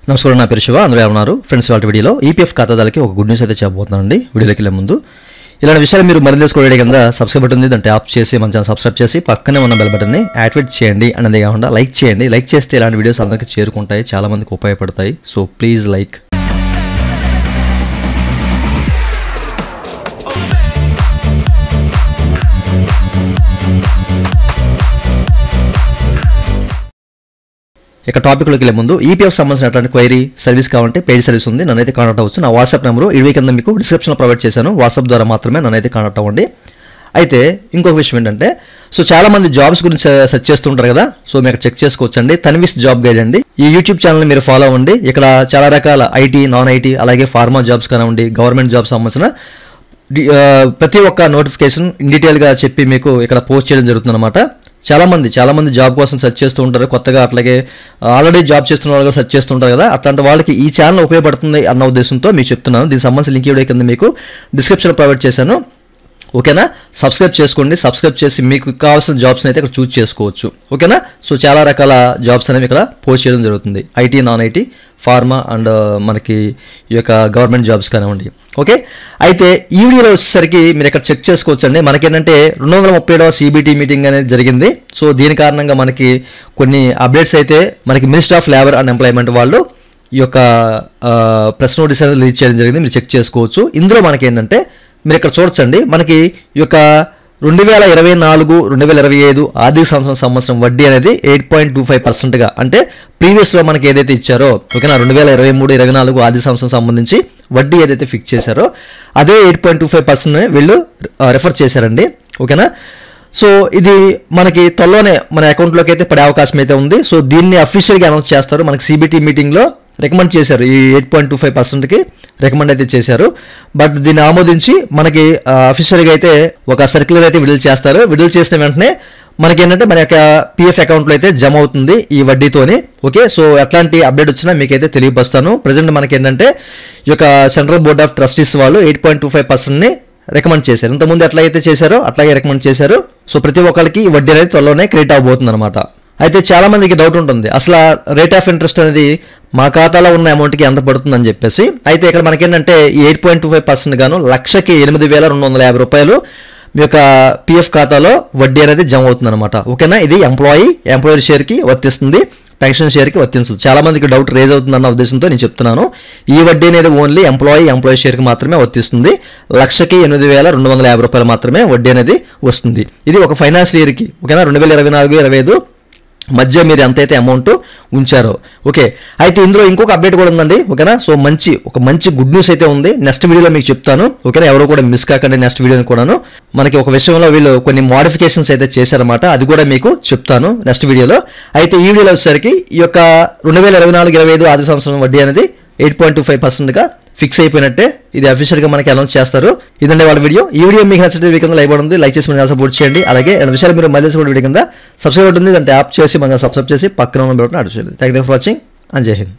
నమస్కారం, నా పేరు శివ. అందరూ ఉన్నారు ఫ్రెండ్స్. వాళ్ళ వీడియోలో ఈపీఎఫ్ ఖాతాదారులకి ఒక గుడ్ న్యూస్ అయితే చెప్పబోతున్నానండి. వీడియోలోకి వెళ్ళే ముందు ఇలాంటి విషయాలు మీరు మరింత తెలుసుకోవడానికి కింద సబ్స్క్రైబ్ బటన్ ఉంది, దాన్ని ట్యాప్ చేసి మన ఛానల్ సబ్స్క్రైబ్ చేసి పక్కనే ఉన్న బెల్ బటన్ని యాక్టివేట్ చేయండి. అనేది కాకుండా లైక్ చేయండి. లైక్ చేస్తే ఇలాంటి వీడియోస్ అందరికీ చేరుకుంటాయి, చాలా మందికి ఉపయోగపడతాయి. So please like. ఇక టాపిక్లోకి వెళ్ళే ముందు ఈపీఎఫ్ సంబంధించినటువంటి క్వైరీ సర్వీస్ కావాలంటే పెయిడ్ సర్వీస్ ఉంది, నన్నైతే కాంటాక్ట్ అవ్వచ్చు. నా వాట్సాప్ నెంబరు ఇవి కింద మీకు డిస్క్రిప్షన్లో ప్రొవైడ్ చేశాను. వాట్సాప్ ద్వారా మాత్రమే నన్నైతే కాంటాక్ట్ అవ్వండి. అయితే ఇంకొక విషయం ఏంటంటే, సో చాలా మంది జాబ్స్ గురించి సెర్చ్ చేస్తుంటారు కదా, సో మీరు చెక్ చేసుకోవచ్చండి. తన్విస్ జాబ్ గైడ్ అండి. ఈ యూట్యూబ్ ఛానల్ని మీరు ఫాలో అవ్వండి. ఇక్కడ చాలా రకాల ఐటీ, నాన్ ఐటీ, అలాగే ఫార్మా జాబ్స్ కానివ్వండి, గవర్నమెంట్ జాబ్స్ సంబంధించిన ప్రతి ఒక్క నోటిఫికేషన్ ఇన్ డీటెయిల్గా చెప్పి మీకు ఇక్కడ పోస్ట్ చేయడం జరుగుతుందన్నమాట. చాలా మంది జాబ్ కోసం సెర్చ్ చేస్తూ ఉంటారు కొత్తగా, అట్లాగే ఆల్రెడీ జాబ్ చేస్తున్న వాళ్ళు సెర్చ్ చేస్తుంటారు కదా, అట్లాంటి వాళ్ళకి ఈ ఛానల్ ఉపయోగపడుతుంది అన్న ఉద్దేశంతో మీకు చెప్తున్నాను. దీనికి సంబంధించిన లింక్ వీడియో కింద మీకు డిస్క్రిప్షన్ ప్రొవైడ్ చేశాను. ఓకేనా? సబ్స్క్రైబ్ చేసుకోండి. సబ్స్క్రైబ్ చేసి మీకు కావాల్సిన జాబ్స్ని అయితే ఇక్కడ చూస్ చేసుకోవచ్చు. ఓకేనా? సో చాలా రకాల జాబ్స్ అనేవి ఇక్కడ పోస్ట్ చేయడం జరుగుతుంది. IT, non IT, pharma and మనకి ఈ యొక్క గవర్నమెంట్ జాబ్స్ కానివ్వండి. ఓకే, అయితే ఈ వీడియోలో వచ్చేసరికి మీరు ఇక్కడ చెక్ చేసుకోవచ్చండి. మనకేంటంటే 237వ CBT మీటింగ్ అనేది జరిగింది. సో దీని కారణంగా మనకి కొన్ని అప్డేట్స్ అయితే మనకి minister of labour and employment వాళ్ళు ఈ యొక్క ప్రెస్ నోటీస్ అనేది రిలీజ్ చేయడం జరిగింది. మీరు చెక్ చేసుకోవచ్చు. ఇందులో మనకి ఏంటంటే మీరు ఇక్కడ చూడొచ్చండి, మనకి ఈ యొక్క 2024-2025 ఆర్థిక సంవత్సరం వడ్డీ అనేది 8.25%గా, అంటే ప్రీవియస్లో మనకి ఏదైతే ఇచ్చారో, ఓకేనా, 2023-24 ఆర్థిక సంవత్సరం సంబంధించి వడ్డీ ఏదైతే ఫిక్స్ చేశారో అదే 8.25% వీళ్ళు రెఫర్ చేశారండి. ఓకేనా? సో ఇది మనకి త్వరలోనే మన అకౌంట్లోకి అయితే పడే అవకాశం అయితే ఉంది. సో దీన్ని అఫీషియల్గా అనౌన్స్ చేస్తారు. మనకి CBT మీటింగ్లో రికమెండ్ చేశారు, ఈ 8.25%కి రికమెండ్ అయితే చేశారు. బట్ దీన్ని ఆమోదించి మనకి అఫీషియల్గా అయితే ఒక సర్క్యులర్ అయితే విడుదల చేస్తారు. విడుదల చేసిన వెంటనే మనకి ఏంటంటే మన యొక్క PF అకౌంట్లో అయితే జమ అవుతుంది ఈ వడ్డీతోని. ఓకే, సో ఎట్లాంటి అప్డేట్ వచ్చినా మీకైతే తెలియపరుస్తాను. ప్రజెంట్ మనకి ఏంటంటే ఈ యొక్క సెంట్రల్ బోర్డ్ ఆఫ్ ట్రస్టీస్ వాళ్ళు 8.25%ని రికమెండ్ చేశారు. ఇంతకుముందు ఎట్లయితే చేశారో అట్లాగే రికమెండ్ చేశారు. సో ప్రతి ఒక్కరికి ఈ వడ్డీ అనేది త్వరలోనే క్రెడిట్ అవబోతుంది అనమాట. అయితే చాలా మందికి డౌట్ ఉంటుంది, అసలు రేట్ ఆఫ్ ఇంట్రెస్ట్ అనేది మా ఖాతాలో ఉన్న అమౌంట్కి ఎంత పడుతుందని చెప్పేసి. అయితే ఇక్కడ మనకేంటంటే ఈ 8.25% గాను 1,08,250 రూపాయలు మీ యొక్క PF ఖాతాలో వడ్డీ అనేది జమ అవుతుంది అనమాట. ఓకేనా? ఇది ఎంప్లాయర్ షేర్కి వర్తిస్తుంది, పెన్షన్ షేర్కి వర్తించదు. చాలా మందికి డౌట్ రేజ్ అవుతుందన్న ఉద్దేశంతో నేను చెప్తున్నాను. ఈ వడ్డీ అనేది ఓన్లీ ఎంప్లాయీ షేర్కి మాత్రమే వర్తిస్తుంది. 1,08,250 రూపాయలు మాత్రమే వడ్డీ అనేది వస్తుంది. ఇది ఒక ఫైనాన్షియల్ ఇయర్కి, ఓకేనా, 2024-25 మధ్య మీరు ఎంతైతే అమౌంట్ ఉంచారో. ఓకే, అయితే ఇందులో ఇంకొక అప్డేట్ కూడా ఉందండి. ఓకేనా? సో ఒక మంచి గుడ్ న్యూస్ అయితే ఉంది. నెక్స్ట్ వీడియోలో మీకు చెప్తాను. ఓకేనా? ఎవరు కూడా మిస్ కాకండి నెక్స్ట్ వీడియోని కూడాను. మనకి ఒక విషయంలో వీళ్ళు కొన్ని మోడిఫికేషన్స్ అయితే చేశారన్నమాట, అది కూడా మీకు చెప్తాను నెక్స్ట్ వీడియోలో. అయితే ఈ వీడియోలో వచ్చేసరికి ఈ యొక్క 2024-25 ఆర్థిక సంవత్సరం వడ్డీ అనేది 8.25%గా ఫిక్స్ అయిపోయినట్టే. ఇది అఫీషియల్గా మనకి అనౌన్స్ చేస్తారు. ఇదండి వాళ్ళ వీడియో. ఈ వీడియో మీకు నచ్చితే వీడియో కింద లైక్ ఉంది, లైక్ చేసి మన సపోర్ట్ చేయండి. అలాగే విషయాలు మీరు మళ్ళీ వీడియో కింద సబ్స్క్రైబ్ ఉంటుంది, దాన్ని ట్యాప్ చేసి మన సబ్స్క్రైబ్ చేసి పక్కన ఉన్న బటన్ అడ్డు చేయండి. Thank you for watching and జై హింద్.